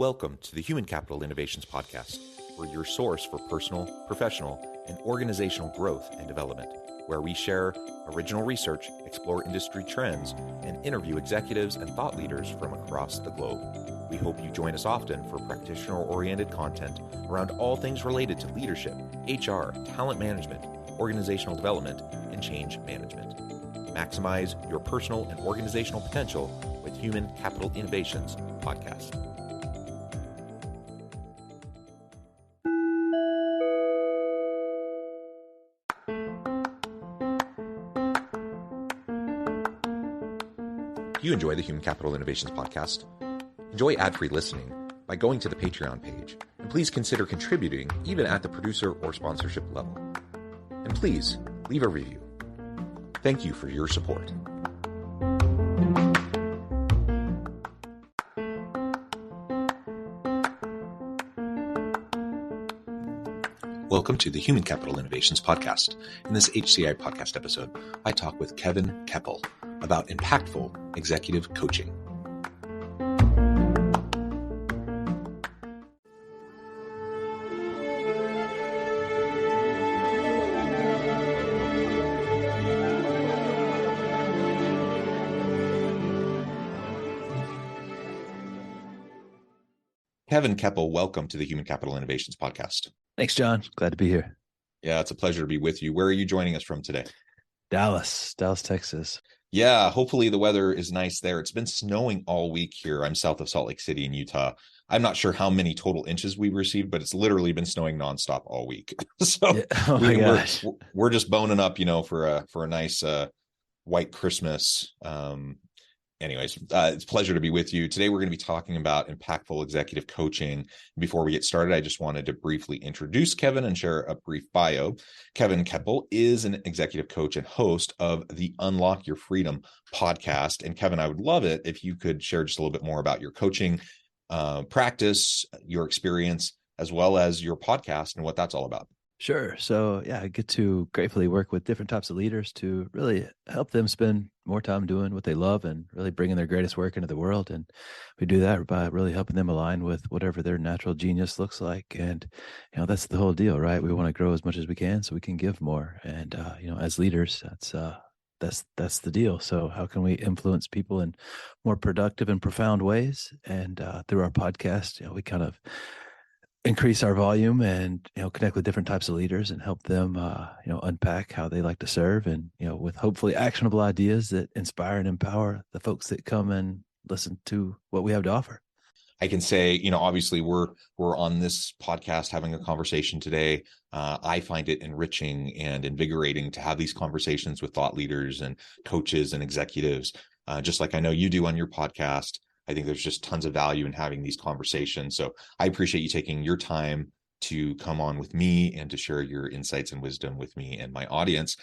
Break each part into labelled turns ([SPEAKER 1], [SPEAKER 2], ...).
[SPEAKER 1] Welcome to the Human Capital Innovations Podcast. We're your source for personal, professional, and organizational growth and development, where we share original research, explore industry trends, and interview executives and thought leaders from across the globe. We hope you join us often for practitioner-oriented content around all things related to leadership, HR, talent management, organizational development, and change management. Maximize your personal and organizational potential with Human Capital Innovations Podcast. If you enjoy the Human Capital Innovations Podcast, enjoy ad-free listening by going to the Patreon page, and please consider contributing even at the producer or sponsorship level. And please leave a review. Thank you for your support. Welcome to the Human Capital Innovations Podcast. In this HCI Podcast episode, I talk with Kevin Kepple about impactful executive coaching. Kevin Kepple, welcome to the Human Capital Innovations Podcast.
[SPEAKER 2] Thanks, John. Glad to be here.
[SPEAKER 1] Yeah, it's a pleasure to be with you. Where are you joining us from today?
[SPEAKER 2] Dallas, Texas.
[SPEAKER 1] Yeah, hopefully the weather is nice there. It's been snowing all week here. I'm south of Salt Lake City in Utah. I'm not sure how many total inches we've received, but it's literally been snowing nonstop all week. So
[SPEAKER 2] yeah. Oh my gosh.
[SPEAKER 1] We're just boning up, for a nice white Christmas. Anyways, it's a pleasure to be with you. Today, we're going to be talking about impactful executive coaching. Before we get started, I just wanted to briefly introduce Kevin and share a brief bio. Kevin Kepple is an executive coach and host of the Unlock Your Freedom podcast. And Kevin, I would love it if you could share just a little bit more about your coaching practice, your experience, as well as your podcast and what that's all about.
[SPEAKER 2] Sure. So I get to gratefully work with different types of leaders to really help them spend more time doing what they love and really bringing their greatest work into the world. And we do that by really helping them align with whatever their natural genius looks like. And, that's the whole deal, right? We want to grow as much as we can so we can give more. And, as leaders, that's the deal. So how can we influence people in more productive and profound ways? And through our podcast, we kind of increase our volume and connect with different types of leaders and help them unpack how they like to serve, and with hopefully actionable ideas that inspire and empower the folks that come and listen to what we have to offer.
[SPEAKER 1] I can say, obviously we're on this podcast having a conversation today. I find it enriching and invigorating to have these conversations with thought leaders and coaches and executives, just like I know you do on your podcast. I think there's just tons of value in having these conversations. So I appreciate you taking your time to come on with me and to share your insights and wisdom with me and my audience.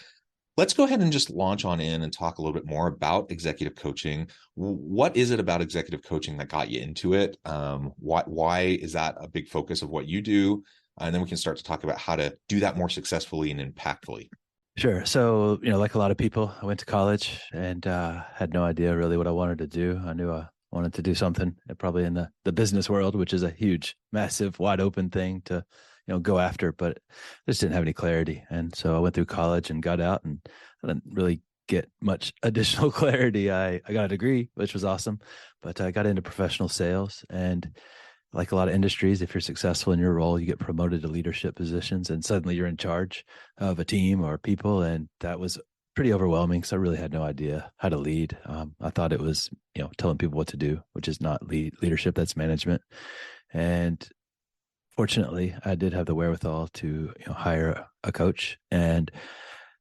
[SPEAKER 1] Let's go ahead and just launch on in and talk a little bit more about executive coaching. What is it about executive coaching that got you into it? Why is that a big focus of what you do? And then we can start to talk about how to do that more successfully and impactfully.
[SPEAKER 2] Sure. So, like a lot of people, I went to college and had no idea really what I wanted to do. I knew I wanted to do something probably in the business world, which is a huge, massive, wide open thing to, go after, but I just didn't have any clarity. And so I went through college and got out, and I didn't really get much additional clarity. I got a degree, which was awesome, but I got into professional sales. And like a lot of industries, if you're successful in your role, you get promoted to leadership positions, and suddenly you're in charge of a team or people. And that was pretty overwhelming, because I really had no idea how to lead. I thought it was, telling people what to do, which is not leadership, that's management. And fortunately, I did have the wherewithal to hire a coach. And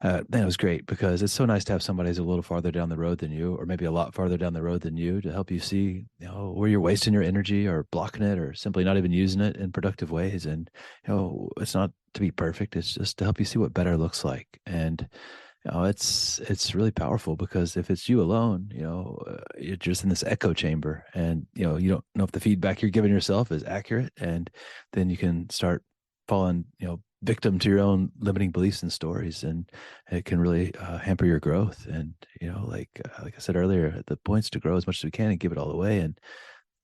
[SPEAKER 2] then it was great, because it's so nice to have somebody who's a little farther down the road than you, or maybe a lot farther down the road than you, to help you see, where you're wasting your energy or blocking it, or simply not even using it in productive ways. And, it's not to be perfect. It's just to help you see what better looks like. And it's really powerful, because if it's you alone, you're just in this echo chamber, and, you don't know if the feedback you're giving yourself is accurate. And then you can start falling, victim to your own limiting beliefs and stories, and it can really hamper your growth. And, like I said earlier, the point's to grow as much as we can and give it all away. And,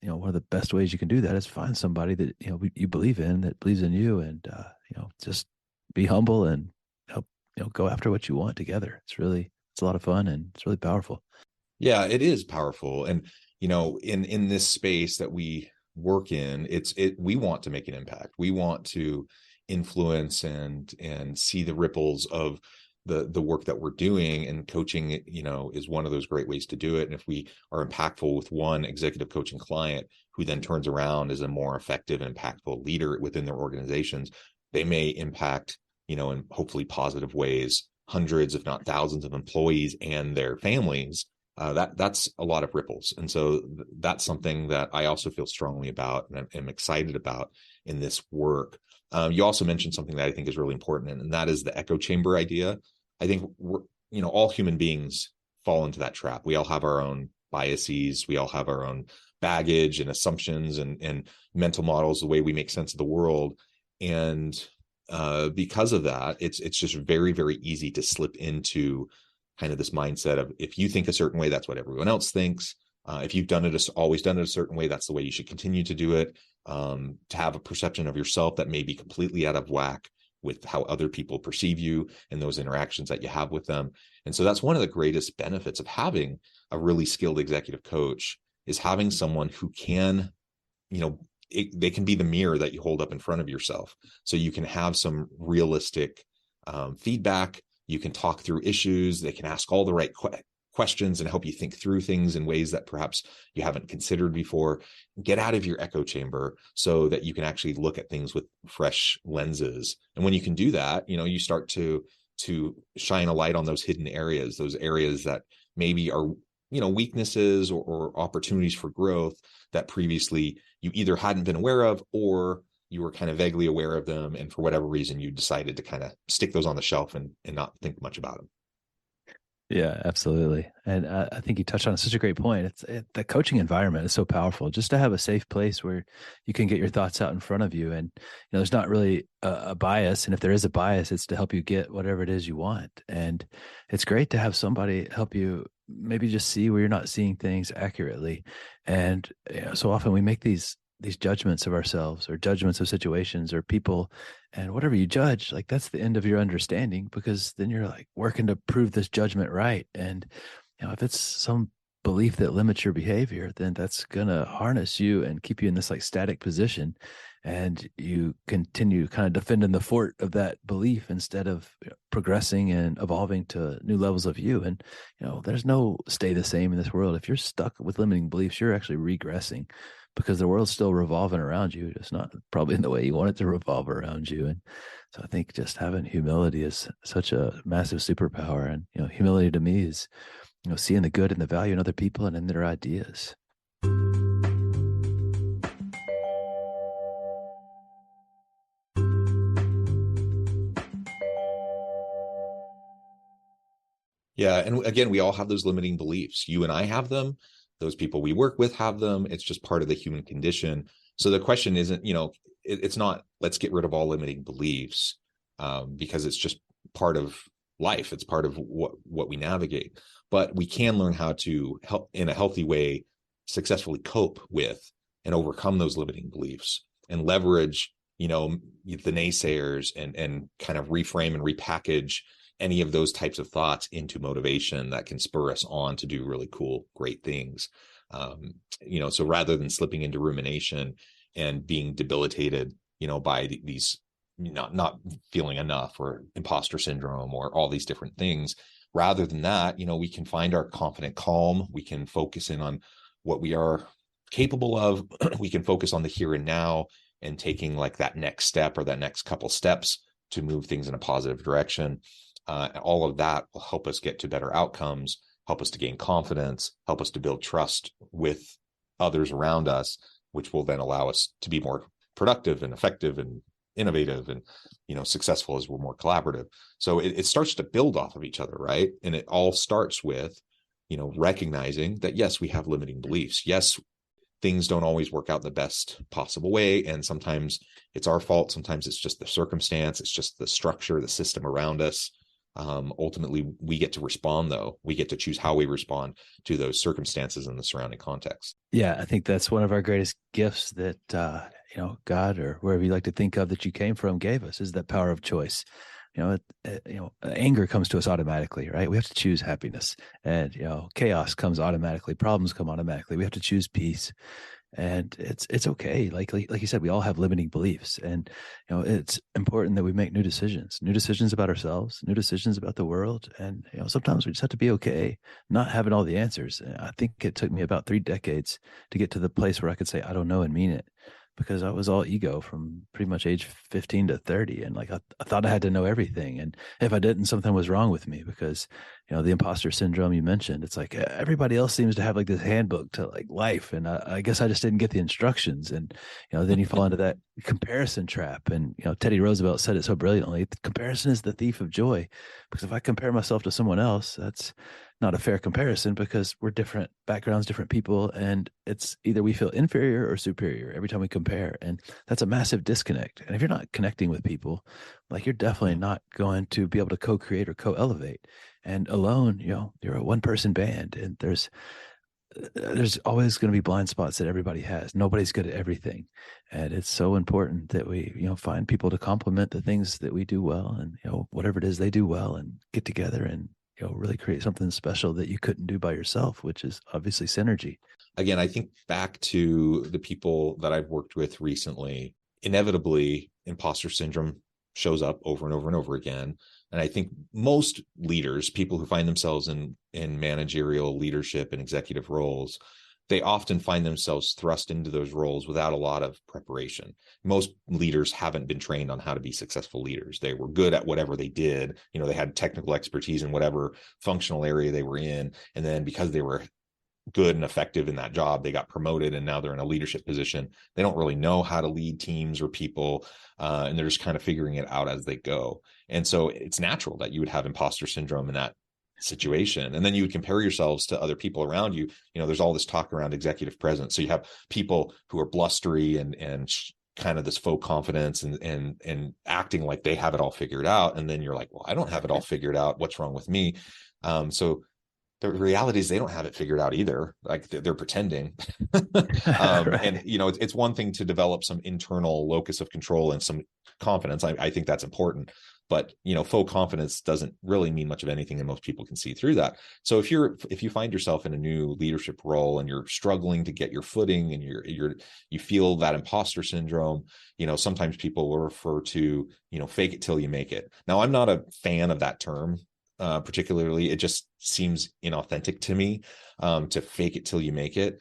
[SPEAKER 2] one of the best ways you can do that is find somebody that, you believe in, that believes in you, and, just be humble and help, go after what you want together. It's a lot of fun, and it's really powerful.
[SPEAKER 1] Yeah, it is powerful. And, in this space that we work in, we want to make an impact. We want to influence and see the ripples of the work that we're doing, and coaching, is one of those great ways to do it. And if we are impactful with one executive coaching client who then turns around as a more effective, impactful leader within their organizations, they may impact, in hopefully positive ways, hundreds, if not thousands of employees and their families. That's a lot of ripples. And so that's something that I also feel strongly about and I'm excited about in this work. You also mentioned something that I think is really important, and that is the echo chamber idea. I think all human beings fall into that trap. We all have our own biases. We all have our own baggage and assumptions and mental models, the way we make sense of the world. And because of that, it's just very, very easy to slip into kind of this mindset of, if you think a certain way, that's what everyone else thinks. If you've always done it a certain way, that's the way you should continue to do it. To have a perception of yourself that may be completely out of whack with how other people perceive you and those interactions that you have with them. And so that's one of the greatest benefits of having a really skilled executive coach, is having someone who can, they can be the mirror that you hold up in front of yourself. So you can have some realistic feedback. You can talk through issues. They can ask all the right questions and help you think through things in ways that perhaps you haven't considered before. Get out of your echo chamber so that you can actually look at things with fresh lenses. And when you can do that, you start to shine a light on those hidden areas, those areas that maybe are, weaknesses or opportunities for growth that previously you either hadn't been aware of, or you were kind of vaguely aware of them, and for whatever reason you decided to kind of stick those on the shelf and not think much about them.
[SPEAKER 2] Yeah, absolutely. And I think you touched on such a great point. The coaching environment is so powerful, just to have a safe place where you can get your thoughts out in front of you. And, there's not really a bias. And if there is a bias, it's to help you get whatever it is you want. And it's great to have somebody help you maybe just see where you're not seeing things accurately. And so often we make these judgments of ourselves, or judgments of situations or people, and whatever you judge, like, that's the end of your understanding, because then you're like working to prove this judgment right. And if it's some belief that limits your behavior, then that's gonna harness you and keep you in this like static position, and you continue kind of defending the fort of that belief instead of progressing and evolving to new levels of you. And there's no stay the same in this world. If you're stuck with limiting beliefs, you're actually regressing, because the world's still revolving around you, just not probably in the way you want it to revolve around you. And so I think just having humility is such a massive superpower. And, humility to me is, seeing the good and the value in other people and in their ideas.
[SPEAKER 1] Yeah. And again, we all have those limiting beliefs. You and I have them. Those people we work with have them. It's just part of the human condition. So the question isn't, it's not, let's get rid of all limiting beliefs, because it's just part of life. It's part of what we navigate. But we can learn how to help in a healthy way, successfully cope with and overcome those limiting beliefs, and leverage, the naysayers, and kind of reframe and repackage any of those types of thoughts into motivation that can spur us on to do really cool, great things. So rather than slipping into rumination and being debilitated, by these, not feeling enough, or imposter syndrome, or all these different things, rather than that, we can find our confident calm. We can focus in on what we are capable of. We can focus on the here and now, and taking like that next step, or that next couple steps to move things in a positive direction. All of that will help us get to better outcomes, help us to gain confidence, help us to build trust with others around us, which will then allow us to be more productive and effective and innovative and, successful as we're more collaborative. So it starts to build off of each other, right? And it all starts with, recognizing that, yes, we have limiting beliefs. Yes, things don't always work out the best possible way. And sometimes it's our fault. Sometimes it's just the circumstance. It's just the structure, the system around us. Ultimately, we get to respond, though. We get to choose how we respond to those circumstances in the surrounding context.
[SPEAKER 2] Yeah, I think that's one of our greatest gifts that, God, or wherever you like to think of that you came from, gave us, is that power of choice. Anger comes to us automatically, right? We have to choose happiness, and chaos comes automatically. Problems come automatically. We have to choose peace, and it's okay. Like you said, we all have limiting beliefs, and it's important that we make new decisions about ourselves, new decisions about the world, and sometimes we just have to be okay not having all the answers. And I think it took me about 3 decades to get to the place where I could say I don't know and mean it, because I was all ego from pretty much age 15 to 30. And I thought I had to know everything. And if I didn't, something was wrong with me, because, the imposter syndrome you mentioned, it's like everybody else seems to have like this handbook to like life. And I guess I just didn't get the instructions. And, then you fall into that comparison trap. And, Teddy Roosevelt said it so brilliantly: comparison is the thief of joy. Because if I compare myself to someone else, that's not a fair comparison, because we're different backgrounds, different people, and it's either we feel inferior or superior every time we compare, and that's a massive disconnect. And if you're not connecting with people, like, you're definitely not going to be able to co-create or co-elevate. And alone, you're a one-person band, and there's always going to be blind spots that everybody has. Nobody's good at everything, and it's so important that we find people to complement the things that we do well, and whatever it is they do well, and get together and really create something special that you couldn't do by yourself, which is obviously synergy.
[SPEAKER 1] Again, I think back to the people that I've worked with recently. Inevitably, imposter syndrome shows up over and over and over again. And I think most leaders, people who find themselves in managerial leadership and executive roles, they often find themselves thrust into those roles without a lot of preparation. Most leaders haven't been trained on how to be successful leaders. They were good at whatever they did. They had technical expertise in whatever functional area they were in. And then because they were good and effective in that job, they got promoted, and now they're in a leadership position. They don't really know how to lead teams or people, and they're just kind of figuring it out as they go. And so it's natural that you would have imposter syndrome in that situation. And then you would compare yourselves to other people around you. There's all this talk around executive presence. So you have people who are blustery and kind of this faux confidence and acting like they have it all figured out. And then you're like, well, I don't have it all figured out. What's wrong with me? So the reality is they don't have it figured out either. Like, they're pretending.
[SPEAKER 2] Right.
[SPEAKER 1] And, it's one thing to develop some internal locus of control and some confidence. I think that's important. But, faux confidence doesn't really mean much of anything, and most people can see through that. So if you find yourself in a new leadership role and you're struggling to get your footing, and you feel that imposter syndrome, sometimes people will refer to, fake it till you make it. Now, I'm not a fan of that term. Particularly, it just seems inauthentic to me, to fake it till you make it.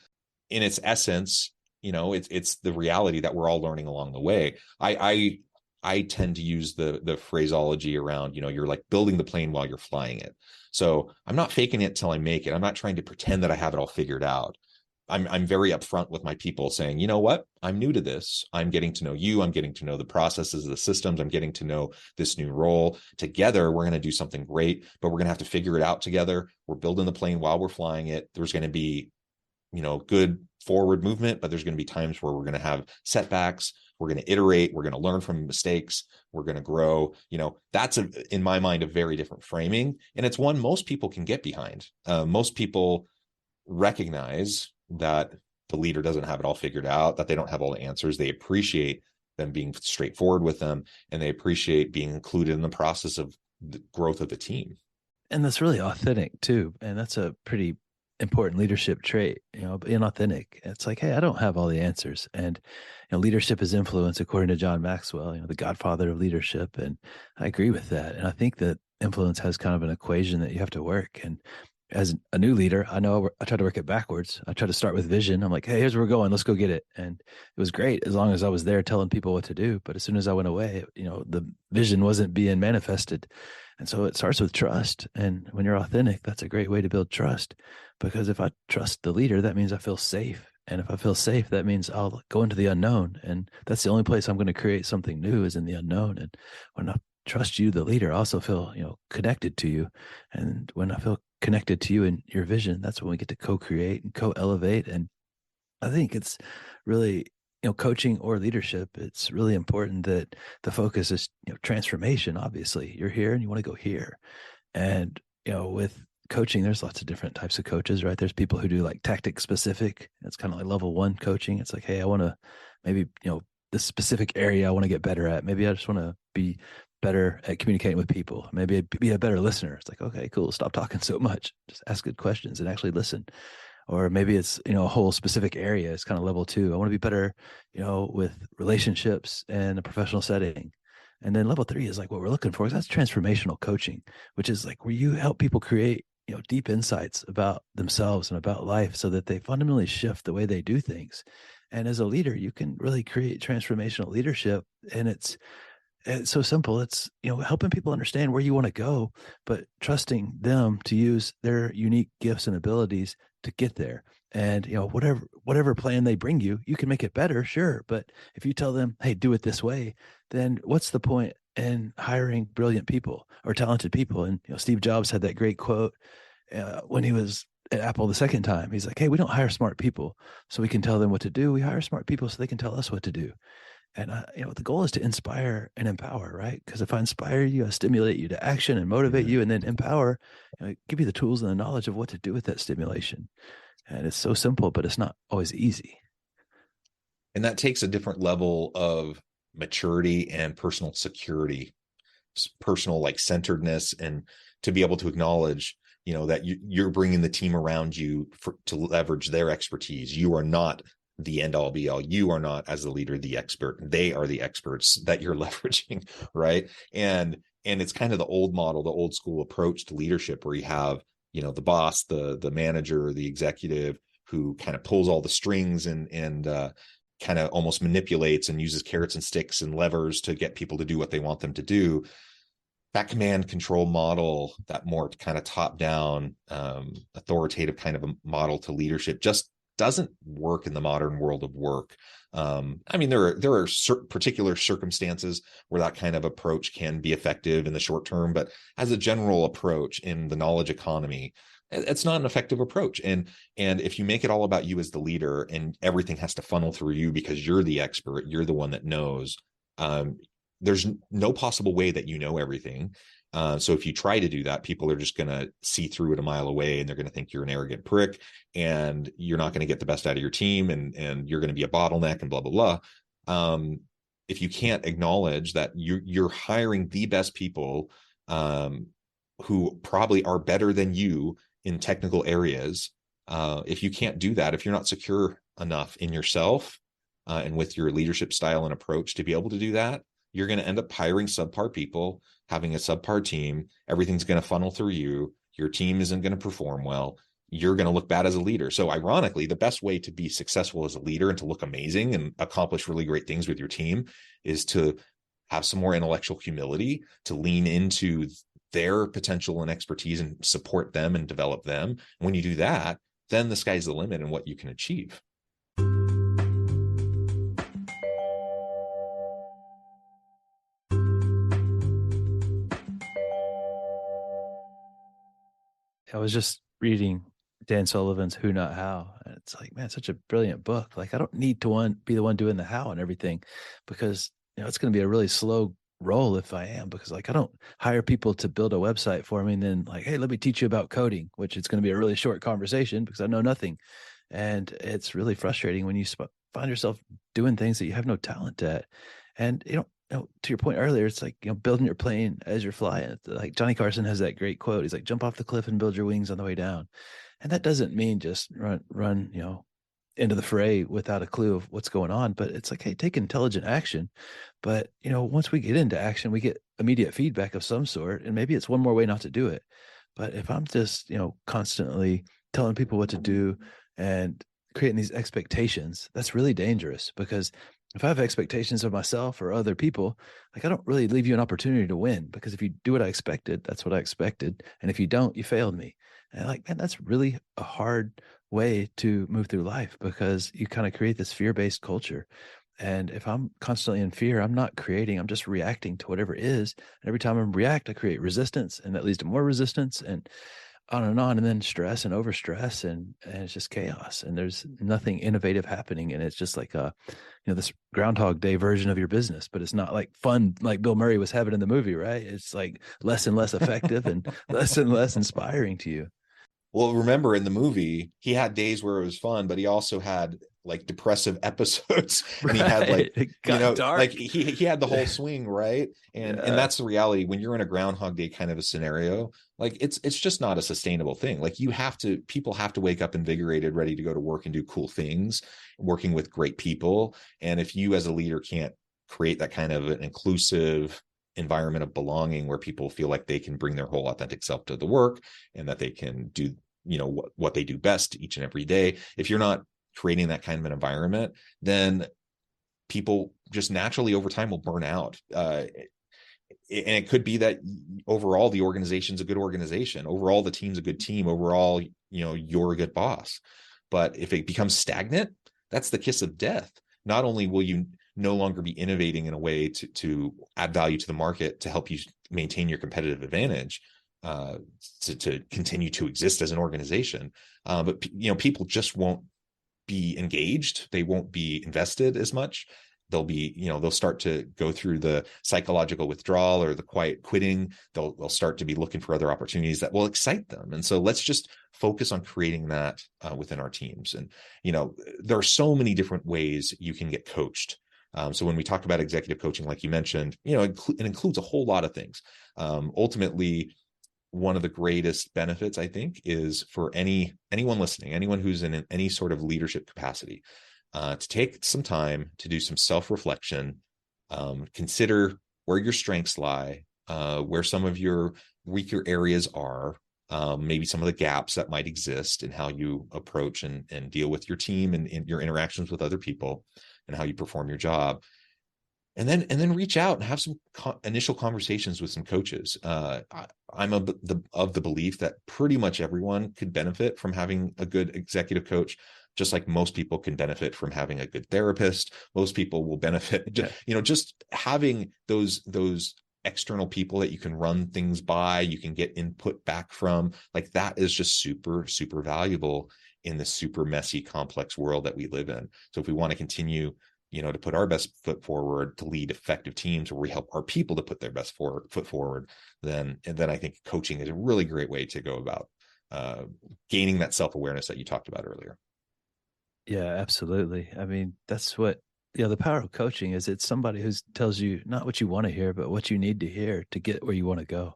[SPEAKER 1] In its essence, it's the reality that we're all learning along the way. I tend to use the phraseology around, you're like building the plane while you're flying it. So I'm not faking it till I make it. I'm not trying to pretend that I have it all figured out. I'm very upfront with my people, saying, you know what, I'm new to this. I'm getting to know you. I'm getting to know the processes, the systems. I'm getting to know this new role. Together, we're going to do something great, but we're going to have to figure it out together. We're building the plane while we're flying it. There's going to be, good forward movement, but there's going to be times where we're going to have setbacks. We're going to iterate. We're going to learn from mistakes. We're going to grow. That's in my mind, a very different framing. And it's one most people can get behind. Most people recognize that the leader doesn't have it all figured out, that they don't have all the answers. They appreciate them being straightforward with them, and they appreciate being included in the process of the growth of the team.
[SPEAKER 2] And that's really authentic too. And that's a pretty important leadership trait, being authentic. It's like, hey, I don't have all the answers. And leadership is influence, according to John Maxwell, the godfather of leadership. And I agree with that. And I think that influence has kind of an equation that you have to work. And as a new leader, I know I try to work it backwards. I try to start with vision. I'm like, hey, here's where we're going. Let's go get it. And it was great as long as I was there telling people what to do. But as soon as I went away, the vision wasn't being manifested. And so it starts with trust. And when you're authentic, that's a great way to build trust. Because if I trust the leader, that means I feel safe. And if I feel safe, that means I'll go into the unknown. And that's the only place I'm going to create something new, is in the unknown. And when I trust you, the leader, I also feel, connected to you. And when I feel connected to you and your vision, that's when we get to co-create and co-elevate. And I think it's really coaching or leadership, it's really important that the focus is, transformation. Obviously, you're here and you want to go here. And, with coaching, there's lots of different types of coaches, right? There's people who do like tactic specific. It's kind of like level 1 coaching. It's like, hey, I want to maybe, this specific area I want to get better at. Maybe I just want to be better at communicating with people. Maybe I'd be a better listener. It's like, okay, cool. Stop talking so much. Just ask good questions and actually listen. Or maybe it's, a whole specific area. It's kind of level 2. I want to be better, with relationships and a professional setting. And then level 3 is like what we're looking for. That's transformational coaching, which is like where you help people create, deep insights about themselves and about life so that they fundamentally shift the way they do things. And as a leader, you can really create transformational leadership. And it's so simple. It's, helping people understand where you want to go, but trusting them to use their unique gifts and abilities to get there. And, whatever plan they bring you, you can make it better, sure. But if you tell them, hey, do it this way, then what's the point in hiring brilliant people or talented people? And, Steve Jobs had that great quote when he was at Apple the second time. He's like, hey, we don't hire smart people so we can tell them what to do. We hire smart people so they can tell us what to do. And, the goal is to inspire and empower, right? Because if I inspire you, I stimulate you to action and motivate you, and then empower, give you the tools and the knowledge of what to do with that stimulation. And it's so simple, but it's not always easy.
[SPEAKER 1] And that takes a different level of maturity and personal security, personal like centeredness, and to be able to acknowledge, that you're bringing the team around you to leverage their expertise. You are not the end all be all. You are not, as the leader, the expert. They are the experts that you're leveraging, right? And it's kind of the old model, the old school approach to leadership, where you have, the boss, the manager, the executive, who kind of pulls all the strings and kind of almost manipulates and uses carrots and sticks and levers to get people to do what they want them to do. That command control model, that more kind of top down, authoritative kind of a model to leadership, just doesn't work in the modern world of work. There are particular circumstances where that kind of approach can be effective in the short term, but as a general approach in the knowledge economy, it's not an effective approach. And if you make it all about you as the leader and everything has to funnel through you because you're the expert, you're the one that knows, there's no possible way that you know everything. So if you try to do that, people are just going to see through it a mile away, and they're going to think you're an arrogant prick, and you're not going to get the best out of your team, and you're going to be a bottleneck and blah, blah, blah. If you can't acknowledge that you're hiring the best people who probably are better than you in technical areas, if you can't do that, if you're not secure enough in yourself and with your leadership style and approach to be able to do that, you're going to end up hiring subpar people, having a subpar team. Everything's going to funnel through you. Your team isn't going to perform well. You're going to look bad as a leader. So ironically, the best way to be successful as a leader and to look amazing and accomplish really great things with your team is to have some more intellectual humility, to lean into their potential and expertise and support them and develop them. And when you do that, then the sky's the limit and what you can achieve.
[SPEAKER 2] I was just reading Dan Sullivan's Who Not How, and it's like, man, such a brilliant book. Like, I don't need to be the one doing the how and everything, because it's going to be a really slow roll if I am, because like I don't hire people to build a website for me and then like, hey, let me teach you about coding, which is going to be a really short conversation because I know nothing. And it's really frustrating when you find yourself doing things that you have no talent at. And to your point earlier, it's like, building your plane as you're flying. Like Johnny Carson has that great quote. He's like, jump off the cliff and build your wings on the way down. And that doesn't mean just run, into the fray without a clue of what's going on. But it's like, hey, take intelligent action. But, once we get into action, we get immediate feedback of some sort. And maybe it's one more way not to do it. But if I'm just, constantly telling people what to do and creating these expectations, that's really dangerous, because if I have expectations of myself or other people, like I don't really leave you an opportunity to win, because if you do what I expected, that's what I expected. And if you don't, you failed me. And like, man, that's really a hard way to move through life, because you kind of create this fear-based culture. And if I'm constantly in fear, I'm not creating, I'm just reacting to whatever is. And every time I react, I create resistance, and that leads to more resistance. And on and on, and then stress and overstress, and it's just chaos, and there's nothing innovative happening, and it's just like this Groundhog Day version of your business, but it's not like fun like Bill Murray was having in the movie, right? It's like less and less effective and less inspiring to you.
[SPEAKER 1] Well, remember in the movie, he had days where it was fun, but he also had like depressive episodes, and he had like,
[SPEAKER 2] It got dark.
[SPEAKER 1] like he had the whole swing, right? And
[SPEAKER 2] Yeah.
[SPEAKER 1] and that's the reality when you're in a Groundhog Day kind of a scenario. Like it's just not a sustainable thing. Like people have to wake up invigorated, ready to go to work and do cool things, working with great people. And if you as a leader can't create that kind of an inclusive environment of belonging where people feel like they can bring their whole authentic self to the work and that they can do what they do best each and every day, if you're not creating that kind of an environment, then people just naturally over time will burn out. And it could be that overall the organization's a good organization, overall the team's a good team, overall you're a good boss. But if it becomes stagnant, that's the kiss of death. Not only will you no longer be innovating in a way to add value to the market to help you maintain your competitive advantage, to continue to exist as an organization, but people just won't be engaged. They won't be invested as much. They'll start to go through the psychological withdrawal or the quiet quitting. They'll start to be looking for other opportunities that will excite them. And so let's just focus on creating that within our teams. And there are so many different ways you can get coached. So when we talk about executive coaching, like you mentioned, it includes a whole lot of things. Ultimately, one of the greatest benefits, I think, is for anyone listening, anyone who's in any sort of leadership capacity, to take some time to do some self-reflection, consider where your strengths lie, where some of your weaker areas are, maybe some of the gaps that might exist in how you approach and deal with your team and in your interactions with other people and how you perform your job. And then reach out and have some initial conversations with some coaches. I'm of the belief that pretty much everyone could benefit from having a good executive coach, just like most people can benefit from having a good therapist. Most people will benefit, just having those external people that you can run things by, you can get input back from. Like that is just super, super valuable in the super messy, complex world that we live in. So if we want to continue to put our best foot forward, to lead effective teams where we help our people to put their best foot forward, then I think coaching is a really great way to go about gaining that self-awareness that you talked about earlier.
[SPEAKER 2] Yeah, absolutely. I mean, that's what, the power of coaching is. It's somebody who tells you not what you want to hear, but what you need to hear to get where you want to go.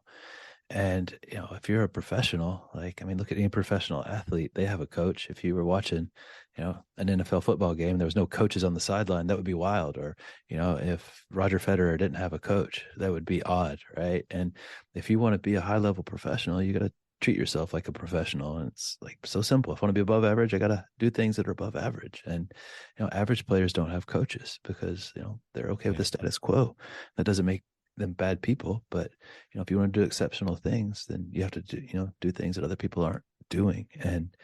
[SPEAKER 2] And, if you're a professional, look at any professional athlete, they have a coach. If you were watching, an NFL football game, there was no coaches on the sideline, that would be wild. Or, if Roger Federer didn't have a coach, that would be odd. Right. And if you want to be a high level professional, you got to treat yourself like a professional. And it's like so simple. If I want to be above average, I got to do things that are above average. And, average players don't have coaches because, they're okay with the status quo. That doesn't make them bad people, but if you want to do exceptional things, then you have to do things that other people aren't doing. And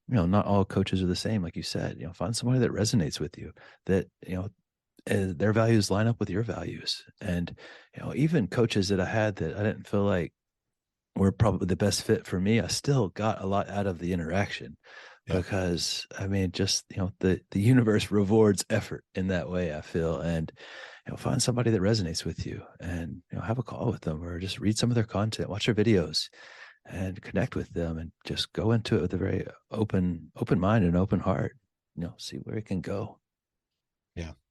[SPEAKER 2] not all coaches are the same. Like you said, find somebody that resonates with you, that their values line up with your values. And even coaches that I had that I didn't feel like were probably the best fit for me, I still got a lot out of the interaction. Because just the universe rewards effort in that way, I feel. And find somebody that resonates with you and have a call with them, or just read some of their content, watch their videos, and connect with them, and just go into it with a very open mind and open heart. See where it can go.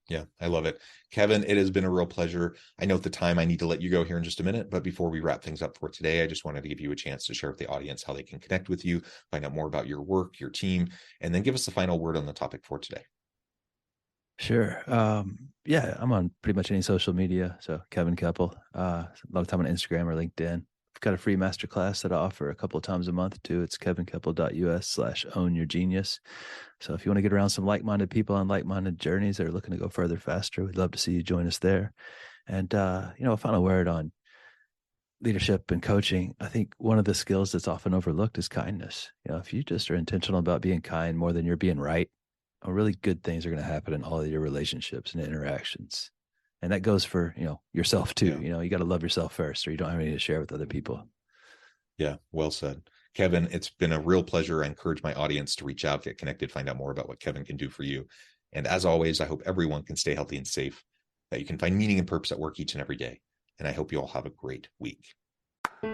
[SPEAKER 1] Yeah, I love it. Kevin, it has been a real pleasure. I know at the time I need to let you go here in just a minute, but before we wrap things up for today, I just wanted to give you a chance to share with the audience how they can connect with you, find out more about your work, your team, and then give us the final word on the topic for today.
[SPEAKER 2] Sure. I'm on pretty much any social media. So Kevin Kepple, a lot of time on Instagram or LinkedIn. I've got a free masterclass that I offer a couple of times a month too. It's kevinkepple.us/ownyourgenius. So if you want to get around some like-minded people on like-minded journeys that are looking to go further faster, we'd love to see you join us there. And, a final word on leadership and coaching. I think one of the skills that's often overlooked is kindness. If you just are intentional about being kind more than you're being right, really good things are going to happen in all of your relationships and interactions. And that goes for, yourself too. You got to love yourself first, or you don't have any to share with other people.
[SPEAKER 1] Yeah. Well said. Kevin, it's been a real pleasure. I encourage my audience to reach out, get connected, find out more about what Kevin can do for you. And as always, I hope everyone can stay healthy and safe, that you can find meaning and purpose at work each and every day. And I hope you all have a great week. Do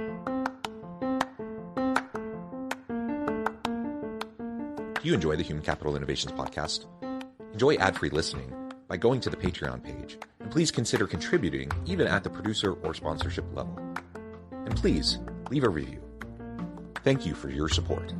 [SPEAKER 1] you enjoy the Human Capital Innovations podcast? Enjoy ad-free listening by going to the Patreon page. And please consider contributing even at the producer or sponsorship level. And please leave a review. Thank you for your support.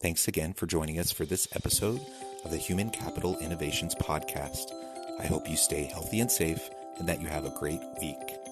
[SPEAKER 1] Thanks again for joining us for this episode of the Human Capital Innovations podcast. I hope you stay healthy and safe and that you have a great week.